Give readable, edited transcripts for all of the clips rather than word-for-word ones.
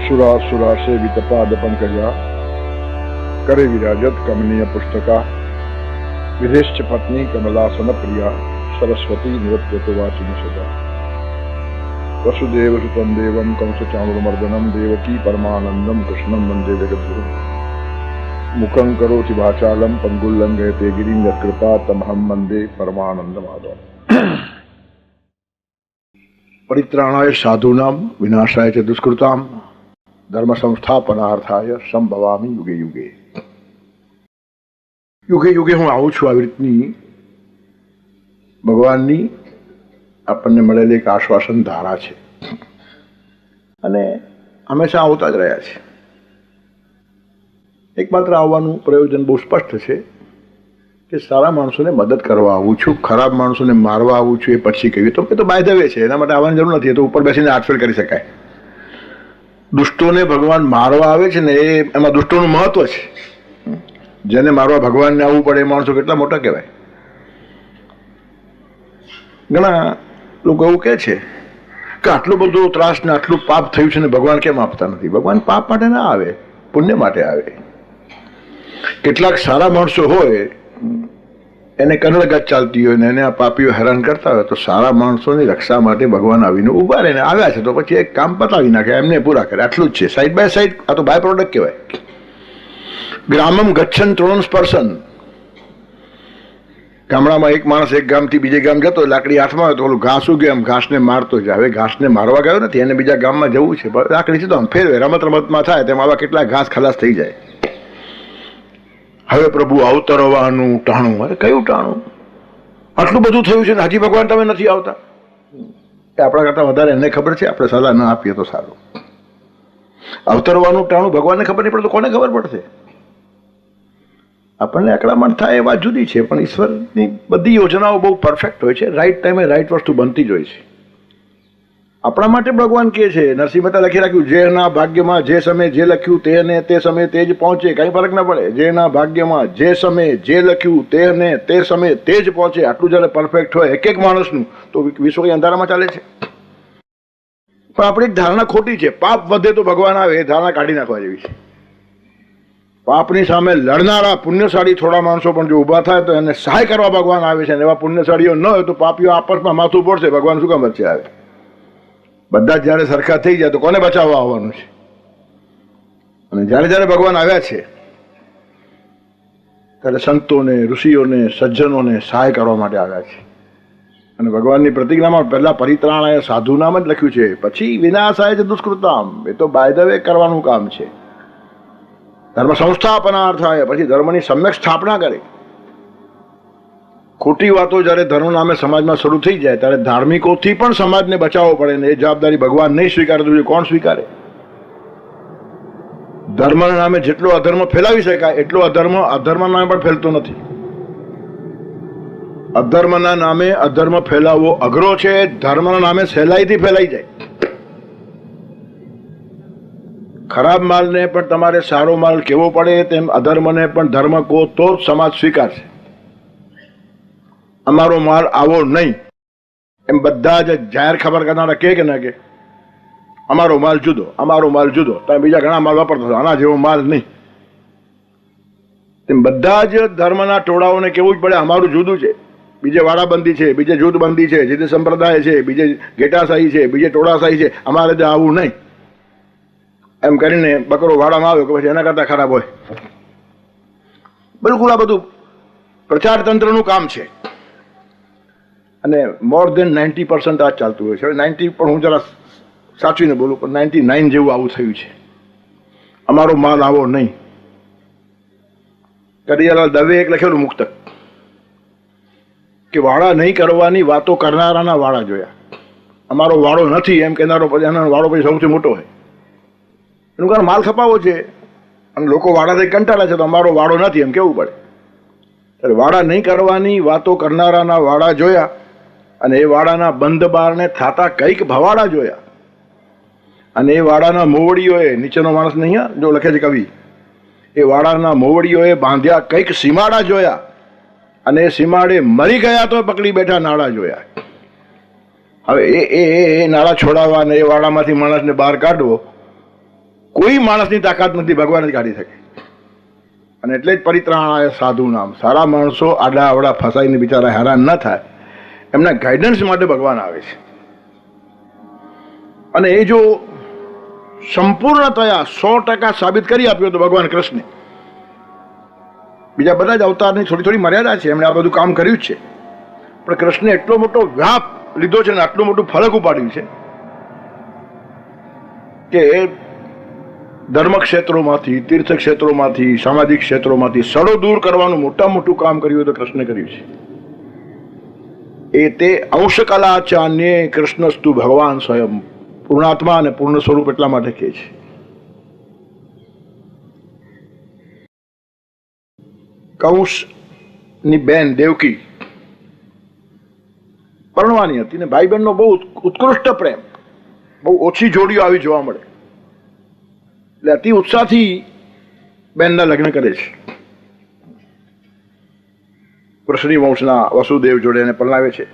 सुरा सेवित पाद पंकजा करे विराजत कमनीय पुस्तका विधेश्च पत्नी कमलासन प्रिया सरस्वती नृत्यतो वाचिन सदा वसुदेव सुतं देवं कंस चाणूरमर्दनं देवकी परमानंदं कृष्णं वंदे जगद्गुरुं मुखं करोति वाचालं पंगुल्लं गयते गिरिं यत्कृपा तमहं वंदे परमानंद माधवम्। परित्राणाय साधूनां विनाशाय च दुष्कृतां धर्म संस्थापनार्थाय संभवामि युगे युगे। યુગે યુગે હું આવું છું. આવી રીતની ભગવાનની આપણને મળેલી એક આશ્વાસન ધારા છે અને હંમેશા આવતા જ રહ્યા છે. એકમાત્ર આવવાનું પ્રયોજન બહુ સ્પષ્ટ છે કે સારા માણસોને મદદ કરવા આવું છું, ખરાબ માણસોને મારવા આવું છું એ પછી કહ્યું તો એ તો બાય ધ વે છે, એના માટે આવવાની જરૂર નથી. એ તો ઉપર બેસીને આટફેર કરી શકાય. દુષ્ટોને ભગવાન મારવા આવે છે ને એમાં દુષ્ટોનું મહત્વ છે. જેને મારવા ભગવાનને આવવું પડે એ માણસો કેટલા મોટા કહેવાય. ઘણા લોકો એવું કહે છે કે આટલો બધો ત્રાસ ને આટલું પાપ થયું છે ને ભગવાન કેમ આપતા નથી. ભગવાન પાપ માટે ના આવે, પુણ્ય માટે આવે. કેટલાક સારા માણસો હોય એને કનડગત ચાલતી હોય ને એને આ પાપીઓ હેરાન કરતા હોય તો સારા માણસોની રક્ષા માટે ભગવાન આવીને ઉભા રહે ને આવ્યા છે તો પછી એક કામ પતાવી નાખે, એમને પૂરા કરે. આટલું જ છે. સાઈડ બાય સાઈડ આ તો બાય પ્રોડક્ટ કહેવાય. ગ્રામમ ગચ્છન તૃણં સ્પર્શન. ગામડામાં એક માણસ એક ગામથી બીજે ગામ જતો લાકડી હાથમાં હોય તો ઓલું ઘાસ ઉગ્યું એમ ઘાસને મારતો જાય. હવે ઘાસને મારવા ગયો નથી, એને બીજા ગામમાં જવું છે, લાકડી છે તો આમ ફેરવે. રમત રમતમાં થાય તેમ આવા કેટલા ઘાસ ખલાસ થઈ જાય. હવે પ્રભુ અવતરવાનું ટાણું. અરે કયું ટાણું? આટલું બધું થયું છે ને હજી ભગવાન તમે નથી આવતા. એ આપણા કરતા વધારે એને ખબર છે. આપણે સલાહ ન આપીએ તો સારું. અવતરવાનું ટાણું ભગવાનને ખબર નહીં પડે તો કોને ખબર પડશે? આપણને અકળામણ થાય એ વાત જુદી છે, પણ ઈશ્વરની બધી યોજનાઓ બહુ પરફેક્ટ હોય છે. રાઈટ ટાઈમે રાઈટ વસ્તુ બનતી જ હોય છે. આપણા માટે ભગવાન કહે છે, નરસિંહ મહેતા લખી રાખ્યું, જેના ભાગ્યમાં જે સમયે જે લખ્યું તેને તે સમયે તે જ પહોંચે. કંઈ ફરક ના પડે. જેના ભાગ્યમાં જે સમયે જે લખ્યું તેને તે સમયે તે જ પહોંચે. આટલું જ્યારે પરફેક્ટ હોય એક એક માણસનું તો વિશ્વ કઈ અંધારામાં ચાલે છે. પણ આપણી એક ધારણા ખોટી છે. પાપ વધે તો ભગવાન આવે, એ ધારણા કાઢી નાખવા જેવી છે. પાપની સામે લડનારા પુણ્યશાળી થોડા માણસો પણ જો ઊભા થાય તો એને સહાય કરવા ભગવાન આવે છે. એવા પુણ્યશાળીઓ ન હોય તો પાપીઓ આપસમાં માથું પડશે. ભગવાન શું કામ વચ્ચે આવે? બધા જ જયારે સરખા થઈ જાય તો કોને બચાવવા આવવાનું છે? અને જયારે જયારે ભગવાન આવ્યા છે ત્યારે સંતોને, ઋષિઓને, સજ્જનોને સહાય કરવા માટે આવ્યા છે. અને ભગવાનની પ્રતિજ્ઞામાં પહેલા પરિત્રાણાય સાધુનામ જ લખ્યું છે, પછી વિનાશાય છે દુષ્કૃતામ. એ તો બાય ધ વે કરવાનું કામ છે. ધર્મ સંસ્થાપનાર્થાય, પછી ધર્મની સમ્યક સ્થાપના કરે. ખોટી વાતો જ્યારે ધર્મ નામે સમાજમાં શરૂ થઈ જાય ત્યારે ધાર્મિકોથી પણ સમાજને બચાવવો પડે ને એ જવાબદારી ભગવાન નહીં સ્વીકારે તો કોણ સ્વીકારે? ધર્મના નામે જેટલો અધર્મ ફેલાવી શકાય એટલો અધર્મના નામે પણ ફેલતો નથી. અધર્મના નામે અધર્મ ફેલાવવો અઘરો છે. ધર્મના નામે સહેલાઈથી ફેલાઈ જાય. ખરાબ માલને પણ તમારે સારો માલ કેવો પડે તેમ અધર્મને પણ ધર્મ કહો તો જ સમાજ સ્વીકારશે. અમારો માલ આવો નહીં એમ બધા જ જાહેર ખબર કરનારા કે ના કે અમારો માલ જુદો, અમારો માલ જુદો, તમે બીજા ઘણા માલ વાપરતો છો, આના જેવો માલ નહીં. તેમ બધા જ ધર્મના ટોળાઓને કેવું જ પડે અમારું જુદું છે, બીજે વાડાબંધી છે, બીજે જૂથબંધી છે, જીતે સંપ્રદાય છે, બીજે ઘેટાશાહી છે, બીજે ટોળાશાહી છે, અમારે ત્યાં આવું નહીં એમ કરીને બકરો વાડામાં આવ્યો કે પછી એના કરતા ખરાબ હોય. બિલકુલ આ બધું પ્રચાર તંત્રનું કામ છે. અને મોર દેન 90% આ ચાલતું હોય છે. 90 પણ હું જરા સાચવીને બોલું પણ 99 જેવું આવું થયું છે. અમારો માલ આવો નહીં. કરિયાલાલ દવે એક લખેલું મુક્તક કે વાળા નહીં કરવાની વાતો કરનારાના વાળા જોયા. અમારો વાળો નથી એમ કહેનારો એનો વાળો પછી સૌથી મોટો હોય. એનું કારણ માલ ખપાવો છે અને લોકો વાડાથી કંટાળે છે તો અમારો વાળો નથી એમ કેવું પડે. ત્યારે વાડા નહીં કરવાની વાતો કરનારાના વાડા જોયા અને એ વાડાના બંધ બારને થાતા કંઈક ભવાડા જોયા. અને એ વાડાના મોવડીઓએ, નીચેનો માણસ નહીં જો લખે છે કવિ, એ વાડાના મોવડીઓએ બાંધ્યા કંઈક સીમાડા જોયા અને એ સીમાડે મરી ગયા તો પકડી બેઠા નાળા જોયા. હવે એ નાળા છોડાવવા અને એ વાડામાંથી માણસને બહાર કાઢવો કોઈ માણસની તાકાત નથી, ભગવાન જ કાઢી શકે. અને એટલે જ પરિત્રાણાય સાધુ નામ, સારા માણસો આડા આવડા ફસાઈને બિચારા હેરાન ન થાય એમના ગાઈડન્સ માટે ભગવાન આવે છે. અને એ જો સંપૂર્ણતયા 100% સાબિત કરી આપ્યો તો ભગવાન કૃષ્ણ. બીજા બધા જ અવતારની થોડી થોડી મર્યાદા છે, એમણે આ બધું કામ કર્યું જ છે, પણ કૃષ્ણે એટલો મોટો વ્યાપ લીધો છે ને આટલું મોટું ફલક ઉપાડ્યું છે કે ધર્મ ક્ષેત્રોમાંથી, તીર્થ ક્ષેત્રોમાંથી, સામાજિક ક્ષેત્રોમાંથી સડો દૂર કરવાનું મોટું કામ કર્યું તો કૃષ્ણે કર્યું છે. એ તે અંશકલા ચાન્યે કૃષ્ણસ્તુ ભગવાન સ્વયં, પૂર્ણાત્મા અને પૂર્ણ સ્વરૂપ એટલા માટે કહે છે. કંસની બેન દેવકી પરણવાની હતી ને ભાઈ બહેનનો બહુ ઉત્કૃષ્ટ પ્રેમ, બહુ ઓછી જોડીઓ આવી જોવા મળે, એટલે અતિ ઉત્સાહથી બેનના લગ્ન કરે છે. વૃષણી વંશના વસુદેવ જોડે એને પરણાવે છે,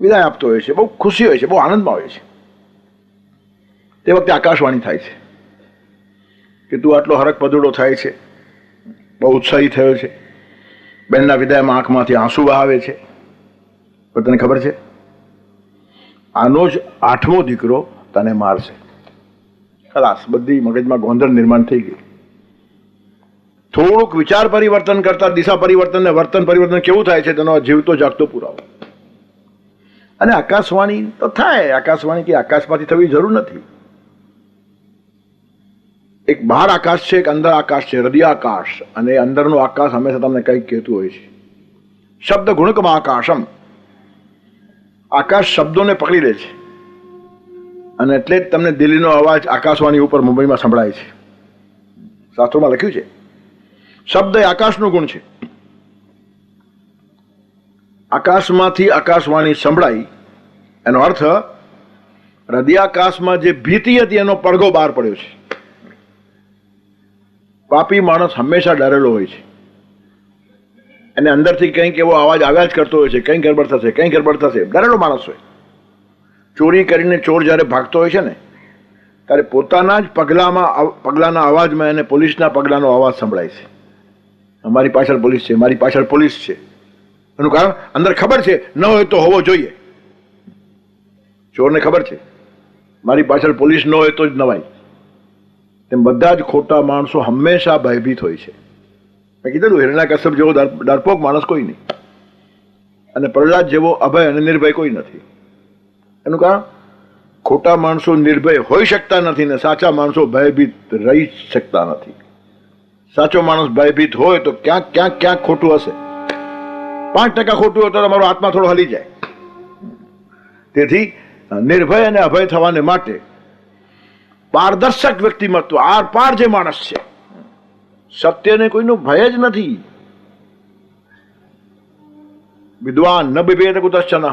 વિદાય આપતો હોય છે, બહુ ખુશી હોય છે, બહુ આનંદમાં હોય છે. તે વખતે આકાશવાણી થાય છે કે તું આટલો હરખ પદુડો થાય છે, બહુ ઉત્સાહી થયો છે, બેનના વિદાયમાં આંખમાંથી આંસુ વહાવે છે, પણ તને ખબર છે આનો જ 8મો દીકરો તને મારશે. ખલાસ, બધી મગજમાં ગોંધળ નિર્માણ થઈ ગઈ. થોડુંક વિચાર પરિવર્તન કરતા દિશા પરિવર્તન ને વર્તન પરિવર્તન કેવું થાય છે તેનો જીવતો જાગતો પુરાવો. અને આકાશવાણી તો થાય, આકાશવાણી કે આકાશમાંથી થવી જરૂર નથી. એક બહાર આકાશ છે, એક અંદર આકાશ છે, હૃદય આકાશ, અને અંદરનો આકાશ હંમેશા તમને કંઈક કહેતું હોય છે. શબ્દ ગુણકમાં આકાશમ, આકાશ શબ્દોને પકડી લે છે, અને એટલે જ તમને દિલ્હીનો અવાજ આકાશવાણી ઉપર મુંબઈમાં સંભળાય છે. શાસ્ત્રોમાં લખ્યું છે શબ્દ એ આકાશનો ગુણ છે. આકાશમાંથી આકાશવાણી સંભળાઈ એનો અર્થ હૃદયાકાશમાં જે ભીતિ હતી એનો પડઘો બહાર પડ્યો છે. પાપી માણસ હંમેશા ડરેલો હોય છે, અને અંદરથી કંઈક એવો અવાજ આવ્યા જ કરતો હોય છે, કંઈક ગડબડ થશે, કંઈક ગડબડ થશે, ડરેલો માણસ હોય. ચોરી કરીને ચોર જ્યારે ભાગતો હોય છે ને ત્યારે પોતાના જ પગલાના અવાજમાં એને પોલીસના પગલાનો અવાજ સંભળાય છે. અમારી પાછળ પોલીસ છે, મારી પાછળ પોલીસ છે. એનું કારણ અંદર ખબર છે, ન હોય તો હોવો જોઈએ. ચોરને ખબર છે મારી પાછળ પોલીસ ન હોય તો જ નવાય. તેમ બધા જ ખોટા માણસો હંમેશા ભયભીત હોય છે. મેં કીધું હિરણ્યકશ્યપ જેવો ડરપોક માણસ કોઈ નહીં, અને પ્રહલાદ જેવો અભય અને નિર્ભય કોઈ નથી. એનું કારણ ખોટા માણસો નિર્ભય હોઈ શકતા નથી ને સાચા માણસો ભયભીત રહી શકતા નથી. સાચો માણસ ભયભીત હોય તો ક્યાંક ખોટું હશે. 5% ખોટું હોય તો તમારો આત્મા થોડો હલી જાય. તેથી નિર્ભય અને અભય થવાને માટે પારદર્શક વ્યક્તિમત્વ, આર પાર જે માણસ છે, સત્યને કોઈનો ભય જ નથી. વિદ્વાન ન બિભેદ કુતશ્ચન,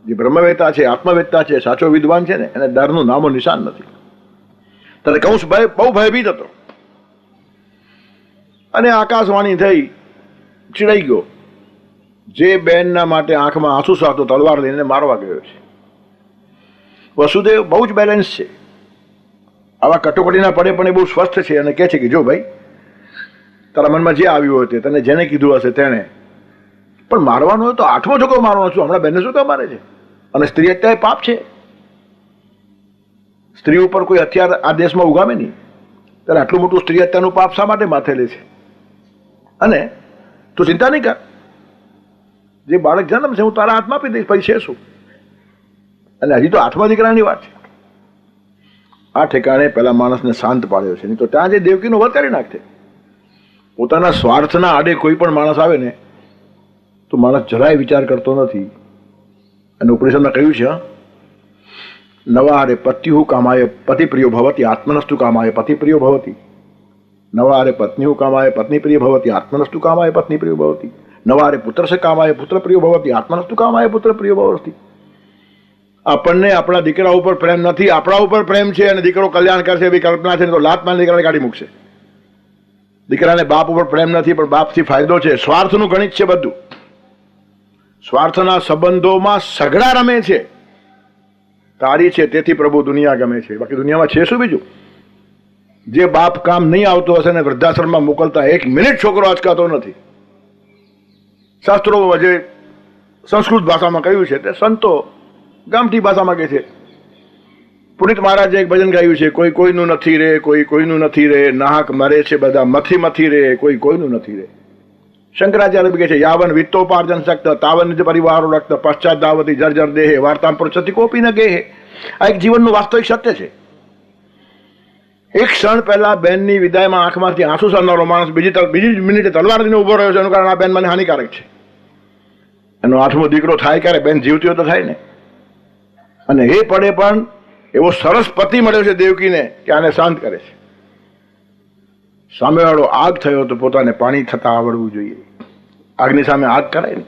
જે બ્રહ્મવેતા છે, આત્મવેતા છે, સાચો વિદ્વાન છે ને એને ડરનું નામો નિશાન નથી. ત્યારે કંસ બહુ ભયભીત હતો, અને આકાશવાણી થઈ, ચીડાઈ ગયો. જે બેનના માટે આંખમાં આંસુ સાતો તલવાર લઈને મારવા ગયો છે. વસુદેવ બહુ જ બેલેન્સ છે, આવા કટોકટીના પડે પણ એ બહુ સ્વસ્થ છે, અને કહે છે કે જો ભાઈ તારા મનમાં જે આવ્યું હોય તે તને જેને કીધું હશે તેણે, પણ મારવાનું હોય તો 8મો છોકરો મારવાનો છું, હમણાં બેનને શું કામ મારે છે? અને સ્ત્રી હત્યા એ પાપ છે. સ્ત્રી ઉપર કોઈ હથિયાર આ દેશમાં ઉગામે નહીં, ત્યારે આટલું મોટું સ્ત્રી હત્યાનું પાપ શા માટે માથે લે છે? અને તું ચિંતા નહીં કર, જે બાળક જન્મ છે હું તારા હાથમાં આપી દઈશ, પછી છે શું? અને હજી તો 8મા દીકરાની વાત છે. આ ઠેકાણે પેલા માણસને શાંત પાડ્યો છે, નહીં તો ત્યાં જે દેવકીનો વધ કરી નાખે. પોતાના સ્વાર્થના આડે કોઈ પણ માણસ આવે ને તો માણસ જરાય વિચાર કરતો નથી. અને ઉપનિષદમાં કહ્યું છે નવારે પત્યુ કામાય પતિ પ્રિયો ભવતી આત્મનસ્તુ કામાય પતિ પ્રિયો ભવતી. નવારે પત્ન્યુ કામાય પત્ની પ્રિય ભવતી આત્મનસ્તુ કામાય પત્ની પ્રિયો ભવતી. નવારે પુત્રસ્ય કામાય પુત્ર પ્રિયો ભવતી આત્મનસ્તુ કામાય પુત્ર પ્રિયો ભવતી. આપણને આપણા દીકરા ઉપર પ્રેમ નથી, આપણા ઉપર પ્રેમ છે, અને દીકરો કલ્યાણ કરશે એવી કલ્પના છે, તો લાતમાં દીકરાને કાઢી મૂકશે. દીકરાને બાપ ઉપર પ્રેમ નથી, પણ બાપથી ફાયદો છે. સ્વાર્થનું ગણિત છે બધું. સ્વાર્થના સંબંધોમાં સઘળા રમે છે. તારી છે તેથી પ્રભુ દુનિયા ગમે છે. બાકી દુનિયામાં છે શું બીજું? જે બાપ કામ નહીં આવતો હશે ને વૃદ્ધાશ્રમમાં મોકલતા 1 મિનિટ છોકરો અચકાતો નથી. શાસ્ત્રોમાં જે સંસ્કૃત ભાષામાં કહ્યું છે તે સંતો ગામઠી ભાષામાં કહે છે. પુનિત મહારાજે એક ભજન ગાયું છે, કોઈ કોઈનું નથી રે, કોઈ કોઈનું નથી રે, નાહક મરે છે બધા મથી મથી રે, કોઈ કોઈનું નથી રે. શંકરાચાર્ય કહે છે, યાવન વિત્તોપાર્જન શક્ત તાવન નિજ પરિવારો રક્ત પશ્ચાત દાવતી જર્જર દેહે વાર્તામ પૃચ્છતિ કોપી ન ગેહે. આ એક જીવનનું વાસ્તવિક સત્ય છે. એક ક્ષણ પહેલા બેનની વિદાયમાં આંખમાંથી આંસુ સરનારો માણસ બીજી મિનિટે તલવાર લઈને ઉભો રહ્યો છે. એનું કારણ આ બેન મને હાનિકારક છે. એનો 8મો દીકરો થાય ક્યારે? બેન જીવતી હોય તો થાય ને. અને એ પડે પણ એવો સરસ પતિ મળ્યો છે દેવકીને કે આને શાંત કરે છે. સામેવાળો આગ થયો તો પોતાને પાણી થતા આવડવું જોઈએ. આગની સામે આગ કરાય ને.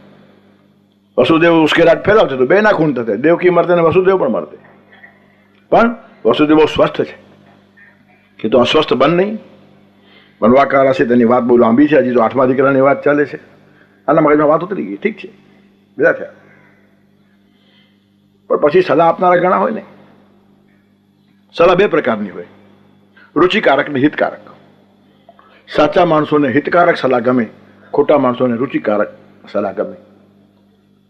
વસુદેવ ઉશ્કેરાટ ફેલાવશે તો 2 ના ખૂન થશે. દેવકી મરતે ને વસુદેવ પણ મરતે. પણ વસુદેવ બહુ સ્વસ્થ છે કે તો અસ્વસ્થ બન નહીં. બનવાકાર હશે તેની વાત બહુ લાંબી છે. હજી તો 8મા દીકરાની વાત ચાલે છે. આના મગજમાં વાત ઉતરી ગઈ, ઠીક છે, બધા થયા. પણ પછી સલાહ આપનારા ઘણા હોય ને. સલાહ 2 પ્રકારની હોય, રુચિકારક ને હિતકારક. સાચા માણસોને હિતકારક સલાહ ગમે, ખોટા માણસોને રુચિકારક સલાહ ગમે.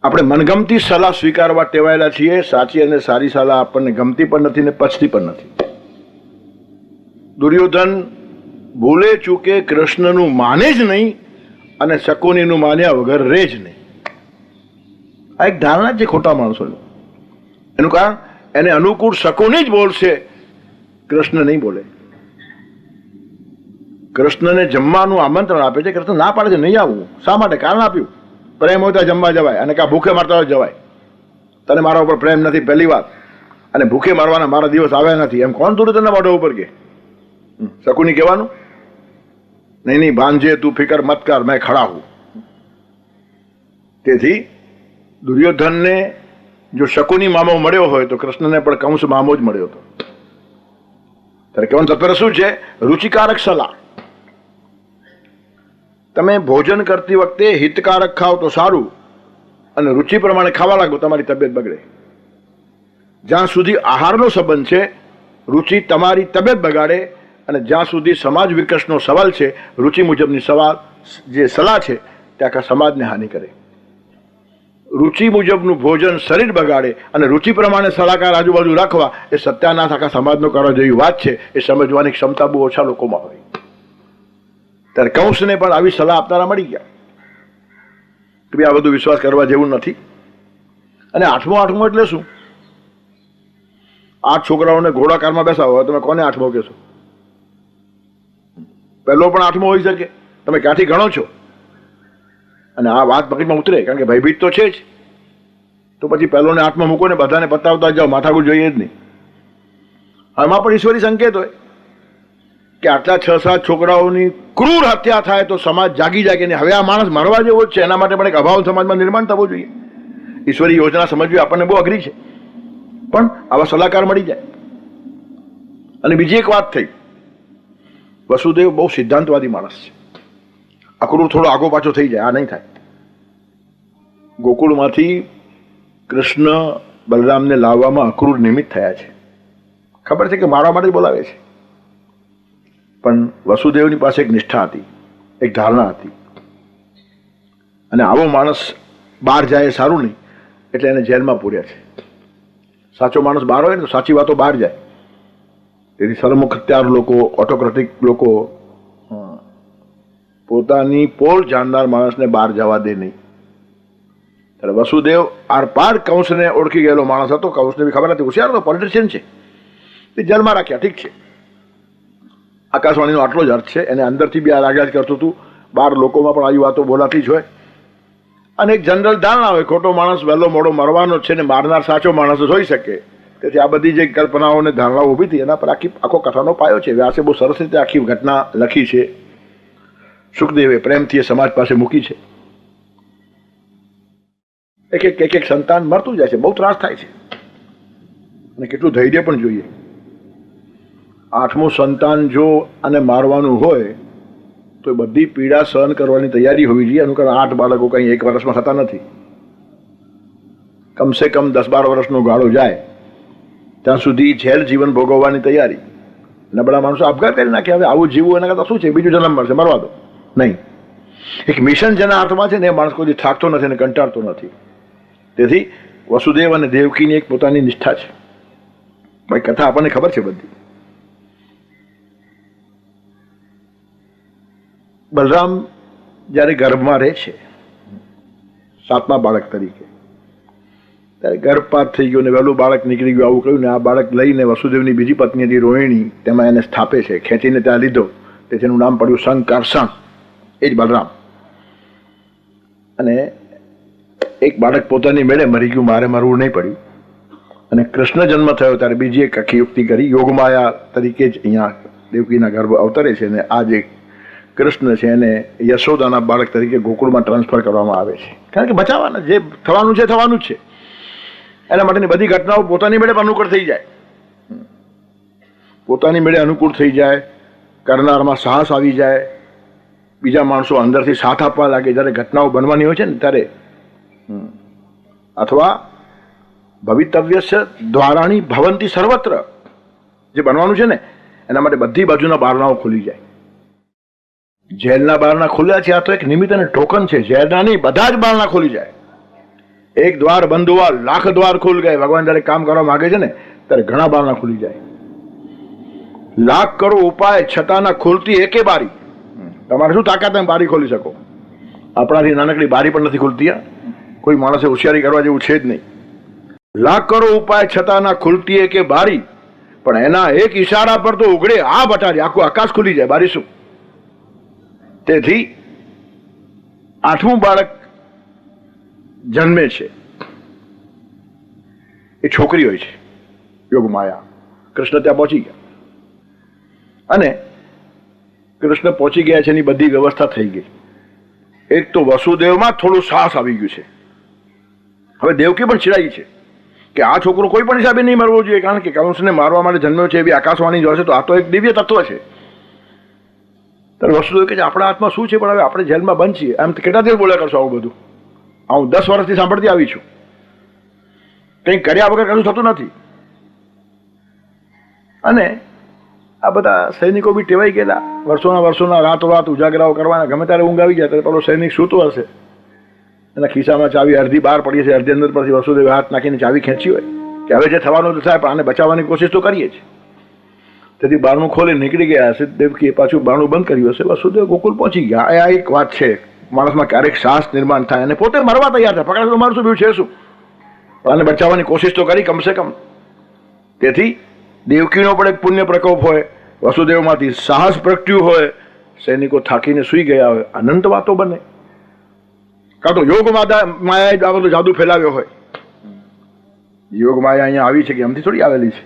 આપણે મનગમતી સલાહ સ્વીકારવા ટેવાયેલા છીએ. સાચી અને સારી સલાહ આપણને ગમતી પણ નથી ને પચતી પણ નથી. દુર્યોધન ભૂલે ચૂકે કૃષ્ણનું માને જ નહીં અને શકુનીનું માન્યા વગર રહે જ નહીં. આ એક ધારણા છે ખોટા માણસોની. એનું કારણ એને અનુકૂળ શકુની જ બોલશે, કૃષ્ણ નહીં બોલે. કૃષ્ણને જમવાનું આમંત્રણ આપે છે, કૃષ્ણ ના પાડે છે નહીં આવવું. શા માટે? કારણ આપ્યું. પ્રેમ હોય તો જમવા જવાય, અને કાં ભૂખે મારતા હોય જવાય. તને મારા ઉપર પ્રેમ નથી પહેલી વાત, અને ભૂખે મારવાના મારા દિવસ આવ્યા નથી એમ કોણ દુર્યોધનના મોઢા ઉપર કે? શકુની કહેવાનું નહીં, નહીં ભાંજે તું ફિકર મત કર મેં ખડા હું. તેથી દુર્યોધનને જો શકુની મામો મળ્યો હોય તો કૃષ્ણને પણ કંસ મામો જ મળ્યો હતો. ત્યારે કહેવાનું તત્પર શું છે? રુચિકારક સલાહ. તમે ભોજન કરતી વખતે હિતકારક ખાઓ તો સારું, અને રુચિ પ્રમાણે ખાવા લાગો તમારી તબિયત બગડે. જ્યાં સુધી આહારનો સંબંધ છે રુચિ તમારી તબિયત બગાડે, અને જ્યાં સુધી સમાજ વિકાસનો સવાલ છે રુચિ મુજબની જે સલાહ છે તે આખા સમાજને હાનિ કરે. રુચિ મુજબનું ભોજન શરીર બગાડે અને રુચિ પ્રમાણે સલાહકાર આજુબાજુ રાખવા એ સત્યાનાશ આખા સમાજનો કરવા જેવી વાત છે. એ સમજવાની ક્ષમતા બહુ ઓછા લોકોમાં હોય. ત્યારે કંસને પણ આવી સલાહ આપનારા મળી ગયા કે ભાઈ આ બધું વિશ્વાસ કરવા જેવું નથી. અને આઠમો એટલે શું? 8 છોકરાઓને ઘોડાકારમાં બેસાવો, તમે કોને 8મો કહેશો? પહેલો પણ 8મો હોઈ શકે. તમે ક્યાંથી ગણો છો? અને આ વાત મગજમાં ઉતરે, કારણ કે ભયભીત તો છે જ. તો પછી પહેલો ને 8મો મૂકો ને બધાને બતાવતા જાઓ, માથાકૂટ જોઈએ જ નહીં. આમાં પણ ઈશ્વરી સંકેત હોય કે આટલા 6-7 છોકરાઓની ક્રૂર હત્યા થાય તો સમાજ જાગી જાય કે નહીં, હવે આ માણસ મરવા જેવો જ છે. એના માટે પણ એક અભાવ સમાજમાં નિર્માણ થવું જોઈએ. ઈશ્વરી યોજના સમજવી આપણને બહુ અઘરી છે, પણ આવા સલાહકાર મળી જાય. અને બીજી એક વાત થઈ, વસુદેવ બહુ સિદ્ધાંતવાદી માણસ છે. અક્રૂર થોડો આગો પાછો થઈ જાય, આ નહીં થાય. ગોકુળમાંથી કૃષ્ણ બલરામને લાવવામાં અક્રૂર નિમિત્ત થયા છે. ખબર છે કે મારવા માટે બોલાવે છે, પણ વસુદેવની પાસે એક નિષ્ઠા હતી, એક ધારણા હતી. અને આવો માણસ બહાર જાય સારું નહીં, એટલે એને જેલમાં પૂર્યા છે. સાચો માણસ બહાર હોય ને તો સાચી વાતો બહાર જાય. તેથી સરમુખત્યાર લોકો, ઓટોક્રેટિક લોકો પોતાની પોલ જાણનાર માણસને બહાર જવા દે નહીં. ત્યારે વસુદેવ આરપાર કંસને ઓળખી ગયેલો માણસ હતો. કંસને બી ખબર હતી, હોશિયાર હતો, પોલિટિશિયન છે. તે જેલમાં રાખ્યા, ઠીક છે. આકાશવાણીનો આટલો જ અર્થ છે. એને અંદરથી બી આ રાગ્યા જ કરતું હતું, બહાર લોકોમાં પણ આવી વાતો બોલાતી જ હોય. અને એક જનરલ ધારણા હોય, ખોટો માણસ વહેલો મોડો મરવાનો છે ને મારનાર સાચો માણસ હોઈ શકે. તેથી આ બધી જે કલ્પનાઓ અને ધારણાઓ ઊભી થઈ એના પર આખો કથાનો પાયો છે. વ્યાસે બહુ સરસ રીતે આખી ઘટના લખી છે. સુખદેવે પ્રેમથી એ સમાજ પાસે મૂકી છે. એક સંતાન મરતું જાય છે, બહુ ત્રાસ થાય છે, અને કેટલું ધૈર્ય પણ જોઈએ. 8મું સંતાન જો આને મારવાનું હોય તો બધી પીડા સહન કરવાની તૈયારી હોવી જોઈએ. એનું કારણ 8 બાળકો કંઈ 1 વર્ષમાં થતા નથી. કમસે કમ 10-12 વર્ષનો ગાળો જાય ત્યાં સુધી જેલ જીવન ભોગવવાની તૈયારી. નબળા માણસો આપઘાત કરી નાખે. હવે આવું જીવવું એના કરતાં શું છે, બીજું જન્મ મળશે, મરવા દો. નહીં, એક મિશન જેના હાથમાં છે ને એ માણસ કોઈ થાકતો નથી અને કંટાળતો નથી. તેથી વસુદેવ અને દેવકીની એક પોતાની નિષ્ઠા છે. ભાઈ કથા આપણને ખબર છે બધી. બલરામ જ્યારે ગર્ભમાં રહે છે 7મા બાળક તરીકે, ત્યારે ગર્ભપાત થઈ ગયો ને વહેલું બાળક નીકળી ગયું આવું કહ્યું ને આ બાળક લઈને વસુદેવની બીજી પત્ની હતી રોહિણી, તેમાં એને સ્થાપે છે, ખેંચીને ત્યાં લીધો. તેથી એનું નામ પડ્યું સંકર્ષણ, એ જ બલરામ. અને એક બાળક પોતાની મેળે મરી ગયું, મારે મરવું નહીં પડ્યું. અને કૃષ્ણ જન્મ થયો ત્યારે બીજી એક આખી યુક્તિ કરી, યોગમાયા તરીકે જ અહીંયા દેવકીના ગર્ભ અવતરે છે. અને આ જે કૃષ્ણ છે એને યશોદાના બાળક તરીકે ગોકુળમાં ટ્રાન્સફર કરવામાં આવે છે. કારણ કે બચાવવાના, જે થવાનું છે થવાનું જ છે. એના માટેની બધી ઘટનાઓ પોતાની મેળે અનુકૂળ થઈ જાય, પોતાની મેળે અનુકૂળ થઈ જાય, કરનારમાં સાહસ આવી જાય, બીજા માણસો અંદરથી સાથ આપવા લાગે જ્યારે ઘટનાઓ બનવાની હોય છે ને ત્યારે. અથવા ભવિતવ્ય દ્વારાણી ભવંતી સર્વત્ર, જે બનવાનું છે ને એના માટે બધી બાજુના બારણાઓ ખુલી જાય. જેલના બારણા ખુલ્યા છે, આ તો એક નિમિત્ત અને ટોકન છે. જેલના નહીં, બધા જ બારણા ખુલી જાય. એક દ્વાર બંધ હુઆ લાખ દ્વાર ખુલ ગયે. ભગવાન જયારે કામ કરવા માંગે છે ને ત્યારે ઘણા બારણા ખુલી જાય. લાખ કરો ઉપાય છતાં ના ખુલતી એકે બારી. તમારે શું તાકાત તમે બારી ખોલી શકો? આપણાથી નાનકડી બારી પણ નથી ખુલતી. કોઈ માણસે હોશિયારી કરવા જેવું છે જ નહીં. લાખ કરો ઉપાય છતાં ના ખુલતી એકે બારી, પણ એના એક ઈશારા પર તો ઉઘડે આ બટારી, આખું આકાશ ખુલી જાય. બારી શું? તેથી 8મું બાળક જન્મે છે એ છોકરી હોય છે, યોગમાયા. કૃષ્ણ ત્યાં પહોંચી ગયા અને કૃષ્ણ પહોંચી ગયા છે એની બધી વ્યવસ્થા થઈ ગઈ. એક તો વસુદેવમાં થોડું સાહસ આવી ગયું છે. હવે દેવકી પણ ચિડાઈ છે કે આ છોકરો કોઈ પણ હિસાબે નહીં મરવો જોઈએ, કારણ કે કંસને મારવા માટે જન્મ્યો છે એવી આકાશવાણી જોશે તો આ તો એક દિવ્ય તત્વ છે. ત્યારે વસુદેવ કે આપણા હાથમાં શું છે, પણ હવે આપણે જેલમાં બંધ છીએ. આમ કેટલા દિવસ બોલ્યા કરશો આવું બધું? હું 10 વર્ષથી સાંભળતી આવી છું. કંઈ કર્યા વગર કશું થતું નથી. અને આ બધા સૈનિકો બી ટેવાઈ ગયેલા, વર્ષોના રાતોરાત ઉજાગરાઓ કરવાના. ગમે ત્યારે ઊંઘ આવી જાય ત્યારે પેલો સૈનિક સૂતો હશે, એના ખિસ્સામાં ચાવી અડધી બહાર પડી હશે, અડધી અંદર પરથી વસુદેવ હાથ નાખીને ચાવી ખેંચી હોય કે હવે જે થવાનું તો થાય, પણ આને બચાવવાની કોશિશ તો કરીએ છીએ. તેથી બારણું ખોલી નીકળી ગયા હશે. દેવકીએ પાછું બારણું બંધ કર્યું હશે. વસુદેવ ગોકુળ પહોંચી ગયા. આ એક વાત છે, માણસમાં ક્યારેક સાહસ નિર્માણ થાય અને પોતે મરવા તૈયાર થાય. પકડાય તો મારું શું બીજું છે શું, પણ આને બચાવવાની કોશિશ તો કરી કમસે કમ. તેથી દેવકીનો પણ એક પુણ્ય પ્રકોપ હોય, વસુદેવમાંથી સાહસ પ્રગટ્યું હોય, સૈનિકો થાકીને સૂઈ ગયા હોય, અનંત વાતો બને. કાં તો યોગ માયાએ આ બધું જાદુ ફેલાવ્યો હોય. યોગ માયા અહીંયા આવી છે કે એમથી થોડી આવેલી છે,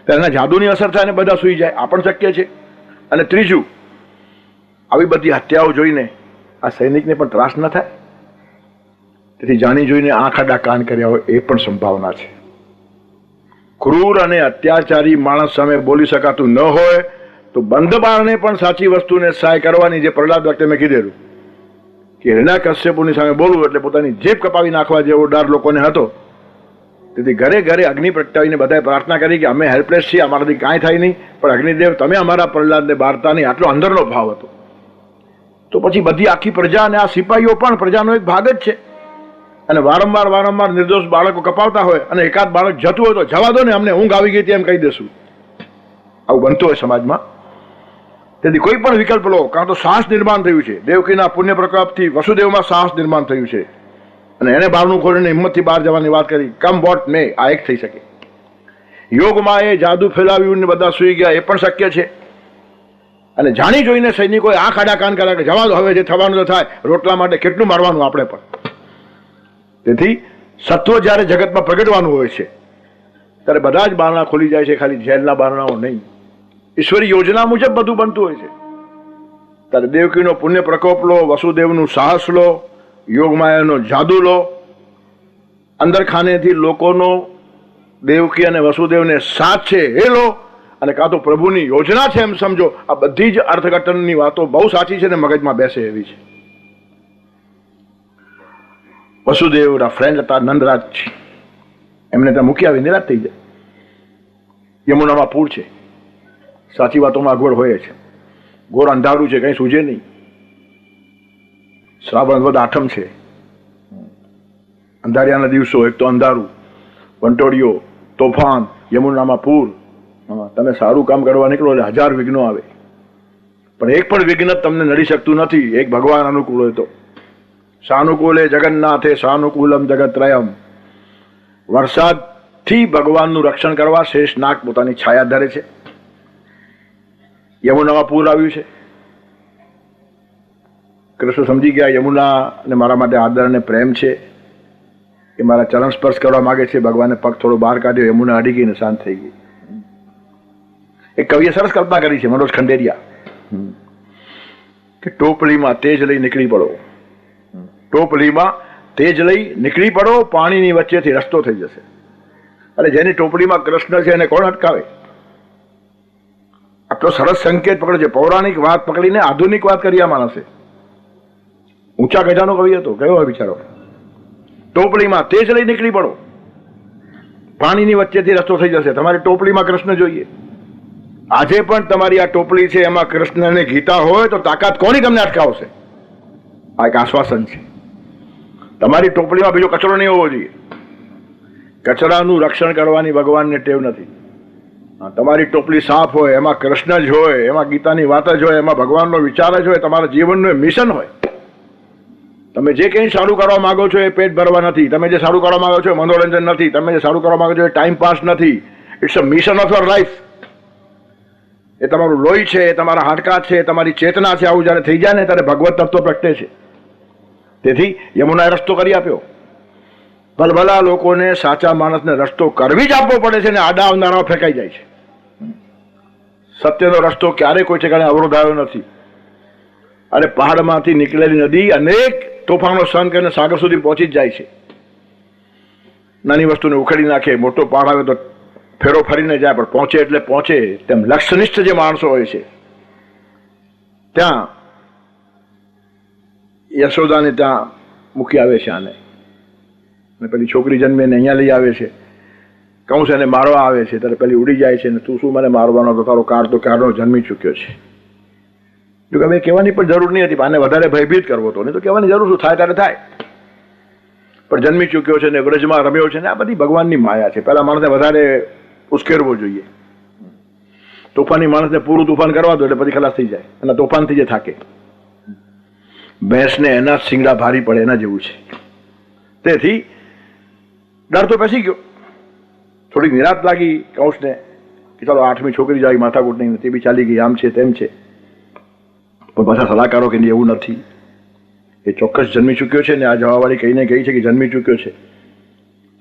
ત્યારે એના જાદુની અસર થાય અને બધા સૂઈ જાય. આ પણ શક્ય છે. અને ત્રીજું, આવી બધી હત્યાઓ જોઈને આ સૈનિકને પણ ત્રાસ ન થાય, તેથી જાણી જોઈને આંખ આડા કાન કર્યા હોય એ પણ સંભાવના છે. ક્રૂર અને અત્યાચારી માણસ સામે બોલી શકાતું ન હોય તો બંધ બારણે પણ સાચી વસ્તુને સહાય કરવાની, જે પ્રહલાદ વખતે મેં કીધેલું કે હિરણ્યકશ્યપુની સામે બોલવું એટલે પોતાની જીભ કપાવી નાખવા જેવો ડર લોકોને હતો. તેથી ઘરે ઘરે અગ્નિ પ્રગટાવીને બધાએ પ્રાર્થના કરી કે અમે હેલ્પલેસ છીએ, અમારાથી કાંઈ થાય નહીં, પણ અગ્નિદેવ તમે અમારા પ્રહલાદને બારતા નહીં. આટલો અંદરનો ભાવ હતો. તો પછી બધી આખી પ્રજા અને આ સિપાહીઓ પણ પ્રજાનો એક ભાગ જ છે. અને વારંવાર નિર્દોષ બાળકો કપાવતા હોય અને એકાદ બાળક જતું હોય તો જવા દો ને, અમને ઊંઘ આવી ગઈ હતી એમ કહી દેશું. આવું બનતું હોય સમાજમાં. તેથી કોઈ પણ વિકલ્પ લો, કાં તો સાહસ નિર્માણ થયું છે. દેવકીના પુણ્ય પ્રકોપથી વસુદેવમાં સાહસ નિર્માણ થયું છે અને એને બહારનું ખોલીને હિંમતથી બહાર જવાની વાત કરી. કમ વોટ મે, આ એક થઈ શકે. યોગમાં એ જાદુ ફેલાવ્યું ને બધા સૂઈ ગયા, એ પણ શક્ય છે. અને જાણી જોઈને સૈનિકોએ આંખ આડા કાન કર્યા કે જવા દો, હવે જે થવાનું તો થાય, રોટલા માટે કેટલું મારવાનું આપણે પણ. તેથી સત્વ જ્યારે જગતમાં પ્રગટવાનું હોય છે ત્યારે બધા જ બારણા ખોલી જાય છે, ખાલી જેલના બારણાઓ નહીં. ઈશ્વરી યોજના મુજબ બધું બનતું હોય છે. ત્યારે દેવકીનો પુણ્ય પ્રકોપ લો, વસુદેવનું સાહસ લો, યોગમાયાનો જાદુ લો, અંદર ખાનેથી લોકોનો દેવકી અને વસુદેવને સાથ છે એ લો, અને કાં તો પ્રભુની યોજના છે એમ સમજો. આ બધી જ અર્થઘટનની વાતો બહુ સાચી છે ને મગજમાં બેસે એવી છે. વસુદેવના ફ્રેન્ડ હતા નંદરાજ, એમને ત્યાં મૂકી આવી નિરાશ થઈ જાય. યમુનામાં પૂર છે, સાચી વાતોમાં અગવડ હોય છે, ઘોર અંધારું છે, કંઈ સૂઝે નહીં, શ્રાવણ વદ આઠમ છે, અંધારિયાના દિવસો, એક તો અંધારું, વંટોળીઓ, તોફાન, યમુનામાં પૂર. તમે સારું કામ કરવા નીકળો એટલે 1000 વિઘ્નો આવે, પણ એક પણ વિઘ્ન તમને નડી શકતું નથી એક ભગવાન અનુકૂળ હોય તો. સાનુકૂલે જગન્નાથે સાનુકૂલમ જગત્રયમ. વરસાદથી ભગવાનનું રક્ષણ કરવા શેષ નાગ પોતાની છાયા ધરે છે. યમુનામાં પૂર આવ્યું છે, કૃષ્ણ સમજી ગયા યમુના ને મારા માટે આદર અને પ્રેમ છે, એ મારા ચરણ સ્પર્શ કરવા માંગે છે. ભગવાને પગ થોડો બહાર કાઢ્યો, યમુના અડી ગઈ ને શાંત થઈ ગઈ. એક કવિએ સરસ કલ્પના કરી છે, મનોજ ખંડેરિયા, કે ટોપલીમાં તેજ લઈ નીકળી પડો, ટોપલીમાં તેજ લઈ નીકળી પડો, પાણીની વચ્ચેથી રસ્તો થઈ જશે. અરે જેની ટોપલીમાં કૃષ્ણ છે એને કોણ અટકાવે? આટલો સરસ સંકેત પકડે છે. પૌરાણિક વાત પકડીને આધુનિક વાત કરી આ માણસે. ઊંચા ગજાનો કવિ હતો, કયો હોય બિચારો. ટોપલીમાં તેજ લઈ નીકળી પડો, પાણીની વચ્ચેથી રસ્તો થઈ જશે. તમારી ટોપલીમાં કૃષ્ણ જોઈએ. આજે પણ તમારી આ ટોપલી છે, એમાં કૃષ્ણની ગીતા હોય તો તાકાત કોની તમને અટકાવશે? આ એક આશ્વાસન છે. તમારી ટોપલીમાં બીજો કચરો નહીં હોવો જોઈએ. કચરાનું રક્ષણ કરવાની ભગવાનને ટેવ નથી. તમારી ટોપલી સાફ હોય, એમાં કૃષ્ણ જ હોય, એમાં ગીતાની વાત જ હોય, એમાં ભગવાનનો વિચાર જ હોય, તમારા જીવનનું મિશન હોય. તમે જે કંઈ સારું કરવા માંગો છો એ પેટ ભરવા નથી, તમે જે સારું કરવા માંગો છો એ મનોરંજન નથી, તમે જે સારું કરવા માંગો છો એ ટાઈમ પાસ નથી. It's a mission of your life. એ તમારું લોહી છે, એ તમારા હાડકા છે, તમારી ચેતના છે. આવું જયારે થઈ જાય ને ત્યારે ભગવત તત્વ પ્રગટે છે. તેથી યમુનાએ રસ્તો કરી આપ્યો. ભલભલા લોકોને સાચા માણસને રસ્તો કરવી જ આપવો પડે છે ને આડા આવનારાઓ ફેંકાઈ જાય છે. સત્યનો રસ્તો ક્યારેય કોઈ ઠેકાણે અવરોધાયો નથી. અરે પહાડમાંથી નીકળેલી નદી અનેક તોફાનો સહન કરીને સાગર સુધી પહોંચી જ જાય છે. નાની વસ્તુને ઉખેડી નાખે, મોટો પહાડ આવે તો ફેરો ફરીને જાય, પણ પહોંચે એટલે પહોંચે. તેમ લક્ષ્યનિષ્ઠ જે માણસો હોય છે, ત્યાં યશોદાને ત્યાં મૂકી આવે છે આને, અને પેલી છોકરી જન્મે ને અહીંયા લઈ આવે છે. કંસ એને મારવા આવે છે ત્યારે પેલી ઉડી જાય છે, ને તું શું મને મારવાનો હતો, તારો કાર તો ક્યારનો જન્મી ચૂક્યો છે. જો કે હવે કહેવાની પણ જરૂર નહીં હતી, આને વધારે ભયભીત કરવો હતો, નહીં તો કહેવાની જરૂર શું, થાય ત્યારે થાય. પણ જન્મી ચૂક્યો છે ને વ્રજમાં રમ્યો છે ને, આ બધી ભગવાનની માયા છે. પહેલા માણસને વધારે ઉશ્કેરવો જોઈએ. તોફાની માણસને પૂરું તોફાન કરવા દો એટલે પછી ખલાસ થઈ જાય, અને તોફાનથી જે થાકે. ભેંસને એના શિંગડા ભારી પડે એના જેવું છે. તેથી ડર તો પેસી ગયો. થોડીક નિરાશ લાગી કંસને કે ચાલો 8મી છોકરી જાય, માથાકૂટ નહીં, તે બી ચાલી ગઈ, આમ છે તેમ છે. પણ પાછા સલાહકારો કે એવું નથી, એ ચોક્કસ જન્મી ચૂક્યો છે ને આ જવાવાળી કહીને કહી છે કે જન્મી ચૂક્યો છે.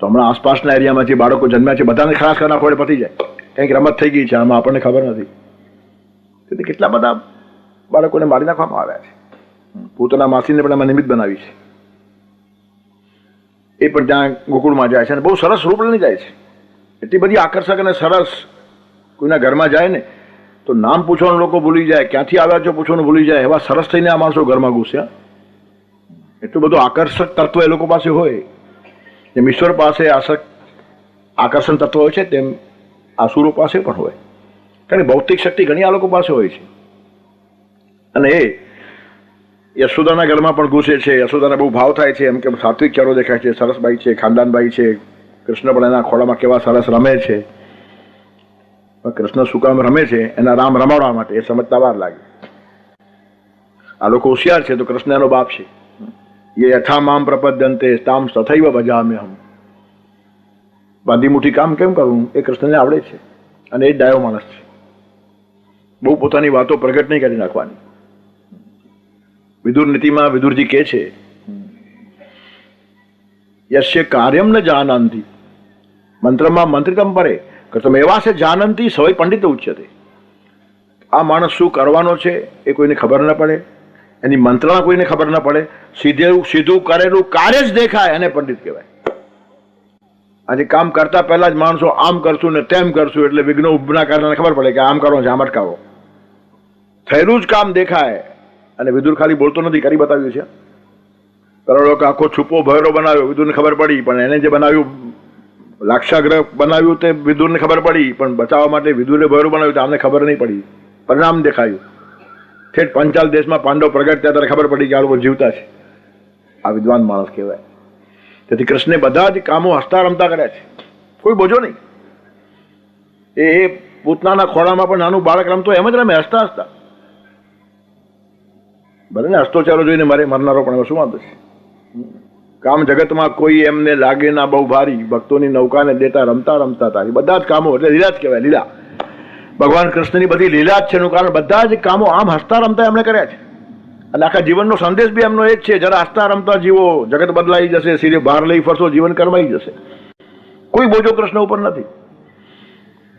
તો હમણાં આસપાસના એરિયામાં જે બાળકો જન્મ્યા છે બધાને ખલાસ કરી નાખો એટલે પતી જાય. કંઈક રમત થઈ ગઈ છે આમાં, આપણને ખબર નથી. તેથી કેટલા બધા બાળકોને મારી નાખવામાં આવ્યા છે. પોતાના માસીને પણ એમાં નિમિત્ત બનાવી છે. એ પણ ત્યાં ગોકુળમાં જાય છે અને બહુ સરસ રૂપ લઈને જાય છે. એટલી બધી આકર્ષક અને સરસ. કોઈના ઘરમાં જાય ને તો નામ પૂછવાનું લોકો ભૂલી જાય, ક્યાંથી આવ્યા છો પૂછવાનું ભૂલી જાય, એવા સરસ થઈને આ માણસો ઘરમાં ઘૂસ્યા. એટલું બધું આકર્ષક તત્વ એ લોકો પાસે હોય. જેમ ઈશ્વર પાસે આકર્ષણ તત્વ હોય છે તેમ આસુરો પાસે પણ હોય. કારણ કે ભૌતિક શક્તિ ઘણી આ લોકો પાસે હોય છે. અને એ યશોદાના ઘરમાં પણ ઘૂસે છે. યશોદાને બહુ ભાવ થાય છે, એમ કે સાત્વિક ચારો દેખાય છે, સરસ બાઈ છે, ખાનદાનબાઈ છે. કૃષ્ણ પણ એના ખોળામાં કેવા સરસ રમે છે. કૃષ્ણ શું કામ રમે છે? એના રામ રમાડવા માટે. એ સમજતા વાર લાગે. આ લોકો હોશિયાર છે તો કૃષ્ણ એનો બાપ છે. એ યથા મામ પ્રપદ્યંતે તામ તથૈવ ભજામ્યહમ. બાંધી મુઠ્ઠી કામ કેમ કરવું એ કૃષ્ણને આવડે છે, અને એ જ ડાયો માણસ છે. બહુ પોતાની વાતો પ્રગટ નહીં કરી નાખવાની. વિદુર નીતિમાં વિદુરજી કહે છે, યસ્ય કાર્યમ ન જાનંતી મંત્રમાં મંત્રિતમ પરે કૃતમ એવા છે જાનંતી સવય પંડિત ઉચ્યતે. આ માણસ શું કરવાનો છે એ કોઈને ખબર ન પડે, એની મંત્રણા કોઈને ખબર ન પડે, સીધું કરેલું કાર્ય જ દેખાય એને પંડિત કહેવાય. આજે કામ કરતા પહેલા જ માણસો આમ કરશું ને તેમ કરશું એટલે વિઘ્નો ઉભના કારણે ખબર પડે કે આમ કરો છે, આમ અટકાવો. થયેલું જ કામ દેખાય. અને વિદુર ખાલી બોલતો નથી, કરી બતાવ્યું છે. કરોડો આખો છુપો ભયરો બનાવ્યો, વિદુરને ખબર પડી, પણ એને જે બનાવ્યું લાક્ષાગ્રહ બનાવ્યું તે વિદુરને ખબર પડી, પણ બચાવવા માટે વિદુરે ભયરું બનાવ્યું તો આમને ખબર નહીં પડી, પરિણામ દેખાયું. ઠેઠ પાંચાલ દેશમાં પાંડવ પ્રગટ થયા ત્યારે ખબર પડી કે આ લોકો જીવતા છે. આ વિદ્વાન માણસ કહેવાય. તેથી કૃષ્ણે બધા જ કામો હસતા રમતા કર્યા છે, કોઈ બોજો નહીં. એ પૂતનાના ખોળામાં પણ નાનું બાળક રમતો એમ જ રમે, હસતા હસતા. ભલે ને હસતો ચાલો જોઈને મરનારો પણ શું વાંધો છે. કામ જગતમાં કોઈ એમને લાગે ના બહુ ભારી, ભક્તોની નૌકાને દેતા રમતા રમતા તારી. બધા જ કામો એટલે લીલા જ કહેવાય, લીલા. ભગવાન કૃષ્ણની બધી લીલા જ છે એનું કારણ બધા જ કામો આમ હસતા રમતા એમણે કર્યા છે. અને આખા જીવનનો સંદેશ બી એમનો એ જ છે, જરા હસતા રમતા જીવો, જગત બદલાઈ જશે, સીધે બહાર લઈ ફરશો, જીવન કરવાઈ જશે. કોઈ બોજો કૃષ્ણ ઉપર નથી.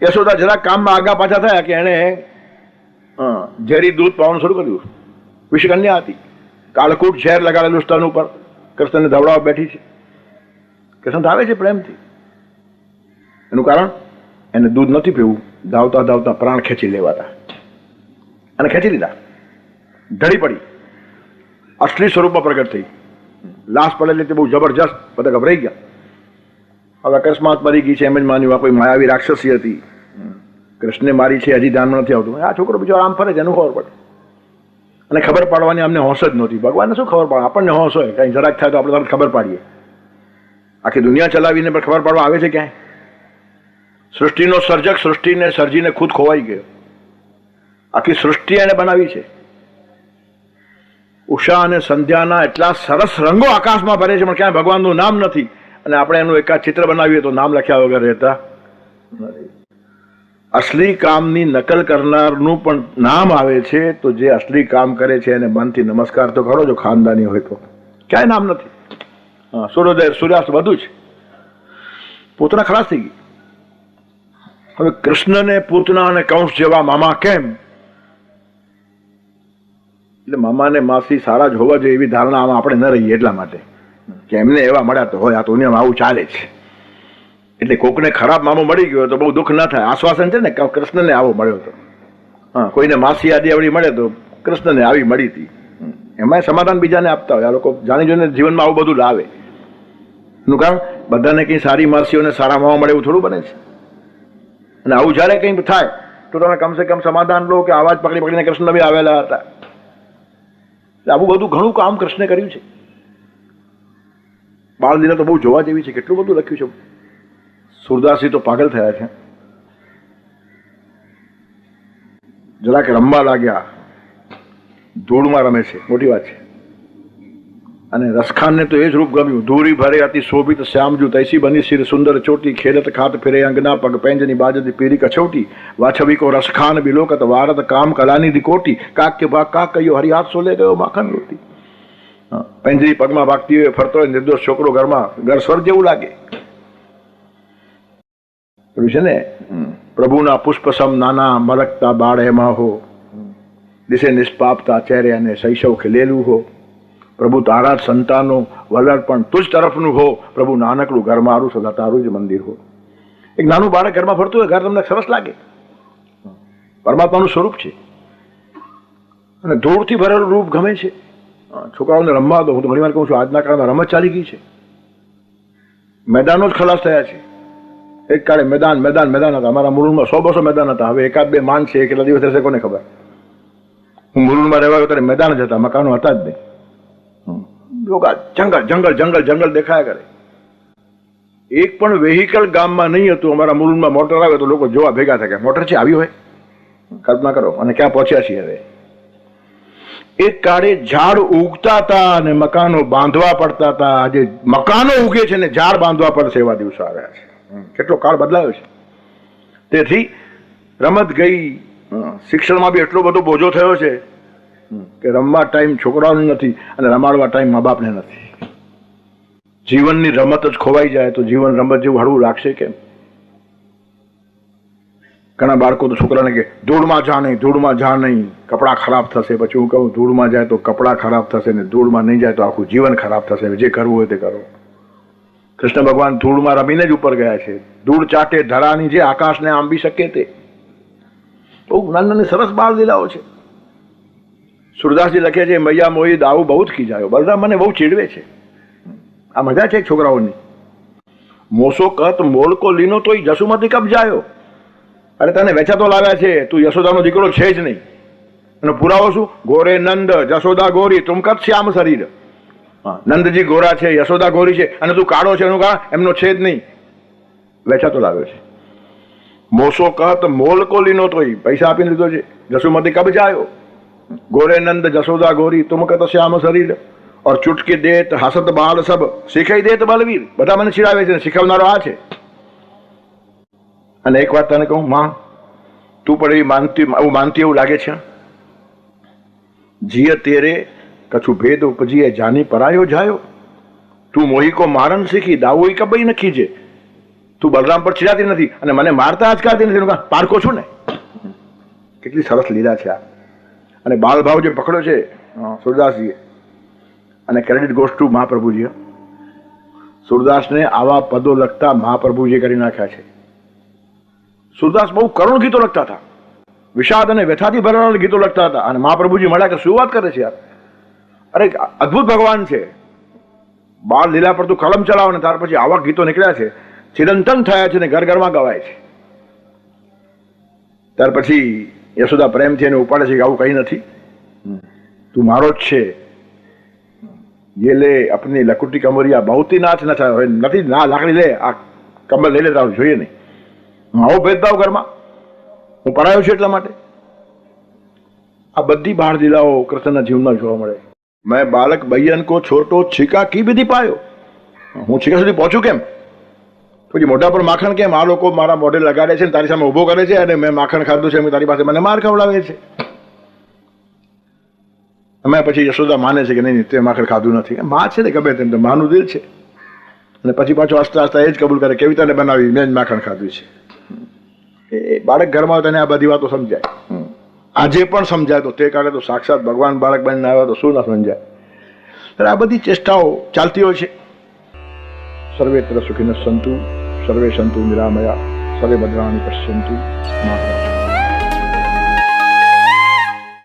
યશોદા જરા કામમાં આગા પાછા થયા કે એણે ઝેરી દૂધ પાવાનું શરૂ કર્યું. વિષકન્યા હતી, કાળકૂટ ઝેર લગાડેલું સ્તન ઉપર, કૃષ્ણને ધવડાવવા બેઠી છે. કૃષ્ણ ધાવે છે પ્રેમથી. એનું કારણ એને દૂધ નથી પીવું, ધાવતા ધાવતા પ્રાણ ખેંચી લેવાતા, અને ખેંચી લીધા. ઢળી પડી, અસલી સ્વરૂપમાં પ્રગટ થઈ. લાશ પડેલી તે બહુ જબરજસ્ત, બધા ગભરાઈ ગયા. હવે અકસ્માત મરી ગઈ છે એમ જ માન્યું, આ કોઈ માયાવી રાક્ષસી હતી, કૃષ્ણને મારી છે હજી ધ્યાનમાં નથી આવતું. આ છોકરો બીજો આમ ફરે છે એનું ખબર પડે. અને ખબર પાડવાની અમને હોશ જ નહોતી. ભગવાનને શું ખબર પાડે, આપણને હોશ હોય, કંઈ જરાક થાય તો આપણે તરત ખબર પાડીએ. આખી દુનિયા ચલાવીને પણ ખબર પાડવા આવે છે ક્યાંય? સૃષ્ટિનો સર્જક સૃષ્ટિને સર્જીને ખુદ ખોવાઈ ગયો. આખી સૃષ્ટિ એને બનાવી છે. ઉષા અને સંધ્યાના એટલા સરસ રંગો આકાશમાં ભરે છે, પણ ક્યાંય ભગવાનનું નામ નથી. અને આપણે એનું એકાદ ચિત્ર બનાવીએ તો નામ લખ્યા વગર રહેતા નથી. અસલી કામની નકલ કરનારનું પણ નામ આવે છે, તો જે અસલી કામ કરે છે એને મનથી નમસ્કાર તો કરો, જો ખાનદાની હોય તો. ક્યાંય નામ નથી. સૂર્યોદય સૂર્યાસ્ત બધું જ. પૂતના ખલાસ થઈ ગઈ. હવે કૃષ્ણને પૂતના અને કંસ જેવા મામા કેમ? એટલે મામાને માસી સારા જ હોવા જોઈએ એવી ધારણા આમાં આપણે ન રહીએ એટલા માટે કે એમને એવા મળ્યા તો હોય, આ દુનિયામાં આવું ચાલે છે. એટલે કોકને ખરાબ મામો મળી ગયો તો બહુ દુઃખ ના થાય. આશ્વાસન છે ને, કૃષ્ણને આવો મળ્યો હતો. હા, કોઈને માસી આદિ આવડી મળે તો કૃષ્ણને આવી મળી હતી. એમાં સમાધાન બીજાને આપતા હોય. આ લોકો જાણી જોઈને જીવનમાં આવું બધું લાવે. એનું કારણ બધાને કંઈ સારી માસીઓને સારા મામા મળે એવું થોડું બને છે. અને આવું જયારે કંઈ થાય તો તમે કમસે કમ સમાધાન લો કે આવાજ પકડી પકડીને કૃષ્ણ બી આવેલા હતા. આવું બધું ઘણું કામ કૃષ્ણે કર્યું છે. બાળ લીલા તો બહુ જોવા જેવી છે, કેટલું બધું લખ્યું છે. સુરદાસજી તો પાગલ થયા છે. જરાક રમવા લાગ્યા, ધૂળમાં રમે છે, મોટી વાત છે. અને રસખાનને તો એ જ રૂપ ગમ્યું. ધૂરી ભરે અતિ શોભિત શ્યામજુ, તૈસી બની શિર સુંદર ચોટી, ખેલત ખાત ફિરે અંગના પગ પેંજની બાજતી પીરી કછોટી, વાછવી કો રસખાન બિલોકત વારત કામ કલાની દિકોટી, કાક કે ભાગ કાક કયો હરિ હાથ સોલે ગયો માખણ રોટી. પેંજરી પગમાં વાગતી હોય, ફરતો હોય નિર્દોષ છોકરો ઘરમાં, ઘર સ્વર્ગ જેવું લાગે. છે ને, પ્રભુના પુષ્પસમ નાના મલકતા બાળ એમાં હો, દિશે નિષ્પાપતા ચહેરે અને શૈશવ ખીલેલું હો, પ્રભુ તારા જ સંતાનો વલણપણ તુજ તરફનું હો, પ્રભુ નાનકડું ઘર મારું સદા તારું જ મંદિર હો. એક નાનું બાળક ઘરમાં ફરતું હોય, ઘર તમને સરસ લાગે. પરમાત્માનું સ્વરૂપ છે. અને ધૂળથી ભરેલું રૂપ ગમે છે. છોકરાઓને રમવા દો. હું તો ઘણી વાર કહું છું, આજના કાળમાં રમત ચાલી ગઈ છે, મેદાનો જ ખલાસ થયા છે. એક કાળે મેદાન મેદાન મેદાન હતા. અમારા મુરુડમાં 100-200 મેદાન હતા. હવે એકાદ બે માન છે, કેટલા દિવસ રહેશે કોને ખબર. હું મુરુડમાં રહેવા ગયો ત્યારે મેદાન જ હતા, મકાનો હતા જ નહીં. લોકો જંગલ જંગલ જંગલ જંગલ દેખાયા કરે. એક પણ વેહિકલ ગામમાં નહીં હતું. અમારા મુરુડમાં મોટર આવે તો લોકો જોવા ભેગા થાય. મોટર છે આવી હોય, કલ્પના કરો. અને ક્યાં પહોંચ્યા છીએ હવે. એક કાળે ઝાડ ઉગતા હતા અને મકાનો બાંધવા પડતા હતા. આજે મકાનો ઉગે છે ને ઝાડ બાંધવા પડશે એવા દિવસો આવ્યા છે. કેટલો કાળ બદલાયો છે. તેથી રમત ગઈ. શિક્ષણમાં બી એટલો બધો બોજો થયો છે કે રમવા ટાઈમ છોકરાઓને નથી અને રમાડવા ટાઈમ મા બાપને નથી. જીવનની રમત જ ખોવાઈ જાય તો જીવન રમત જેવું હળવું લાગશે કેમ? ઘણા બાળકો તો છોકરાને કે ધૂળમાં જા નહીં, ધૂળમાં જા નહીં, કપડાં ખરાબ થશે. પછી હું કહું ધૂળમાં જાય તો કપડાં ખરાબ થશે ને ધૂળમાં નહીં જાય તો આખું જીવન ખરાબ થશે. જે કરવું હોય તે કરો. કૃષ્ણ ભગવાન ધૂળમાં રમીને જ ઉપર ગયા છે. ધૂળ ચાટે ધરાની જે આકાશને આંબી શકે તે. બહુ નાની નાની સરસ બાળ લીલાઓ છે. સુરદાસજી લખે છે, મૈયા મોહી દાઉ બહુ જ ખીજાયો. બલરામ મને બહુ ચીડવે છે. આ મજા છે છોકરાઓની. મોસો કત મોલ કો લીનો તો જસુમતી કબ જાયો. અરે તને વેચાતો લાવ્યા છે, તું યશોદાનો દીકરો છે જ નહીં. અને પુરાવો શું? ગોરે નંદ જશોદા ગોરી તુમ કત શ્યામ શરીર. હા, નંદજી ગોરા છે, યશોદા ગોરી છે, અને તું કાળો છે એનું કારણ એમનો છે જ નહીં, વેચાતો લાવ્યો છે. મોસો કહત મોલ કો લીનો તોય પૈસા આપીને લીધો છે. જસુમતી કબ જાયો. ગોરે નંદ જશોદા ગોરી તુમ કત શ્યામ શરીર. और ચુટકી દેત હસત બાલ સબ શીખાઈ દેત બલવીર. બધા મને ચીડાવે છે, શીખવનારો આ છે. અને એક વાત તને કહું, માં તું પણ એવી માનતી એવું લાગે છે. જીય તેરે કછું ભેદ ઉપજીએ જાની પરાયો જાયો. તું મોહી કો મારણ શીખી દાવો કબઈ નખી છે. તું બલરામ પર ચીડાતી નથી અને મને મારતા અચકાતી નથી. પારકો છું ને. કેટલી સરસ લીલા છે આ. અને બાલભાવ જે પકડ્યો છે સુરદાસજીએ, અને ક્રેડિટ ગોઝ ટુ મહાપ્રભુજી. સુરદાસને આવા પદો લખતા મહાપ્રભુજી કરી નાખ્યા છે. સુરદાસ બહુ કરુણ ગીતો લખતા હતા, વિષાદ અને વ્યથાથી ભરેલા ગીતો લખતા હતા, અને મહાપ્રભુજી મળ્યા કે શું વાત કરે છે યાર. અરે અદ્ભુત ભગવાન છે. બાળ લીલા પર તું કલમ ચલાવો ને ત્યાર પછી આવા ગીતો નીકળ્યા છે, ચિરંતન થયા છે ને ઘર ઘરમાં ગવાય છે. ત્યાર પછી યશોદા પ્રેમથી એને ઉપાડે છે કે આવું કંઈ નથી, તું મારો જ છે. ये ले अपनी लकुटी कमरिया बहुती नाच न થાય નથી ના લાકડી લે, આ કમર લઈ લેતા જોઈએ નહીં. આવો ભેદભાવ ઘરમાં, હું પરાયો છું એટલા માટે. આ બધી બાળ લીલાઓ કૃષ્ણના જીવનમાં જોવા મળે. મેં બાલક બૈયન કો છોટો છીકા કી વિધિ પાયો. હું છીકા સુધી પહોંચું કેમ? પછી મોઢા પર માખણ કેમ? આ લોકો મારા મોઢે લગાડે છે ને તારી સામે ઊભો કરે છે, અને મેં માખણ ખાધું છે, તારી પાસે મને માર ખવડાવે છે. અમે પછી યશોદા માને છે કે નહીં તે માખણ ખાધું નથી. માં છે ને ગમે તેમ તો માનું દિલ છે. અને પછી પાછો હસતા હસતા એ જ કબૂલ કરે કવિતાને બનાવી મેં જ માખણ ખાધું છે. એ બાળક ઘરમાં તને આ બધી વાતો સમજાય. આજે પણ સમજાય તો તે કાળે તો સાક્ષાત ભગવાન બાળક બનીને આવ્યા તો શું ના સમજાય. એટલે આ બધી ચેષ્ટાઓ ચાલતી હોય છે. સર્વેત્ર સુખિનઃ સંતુ સર્વે સંતુ નિરામયા સર્વે ભદ્રાણિ પશ્યન્તુ મા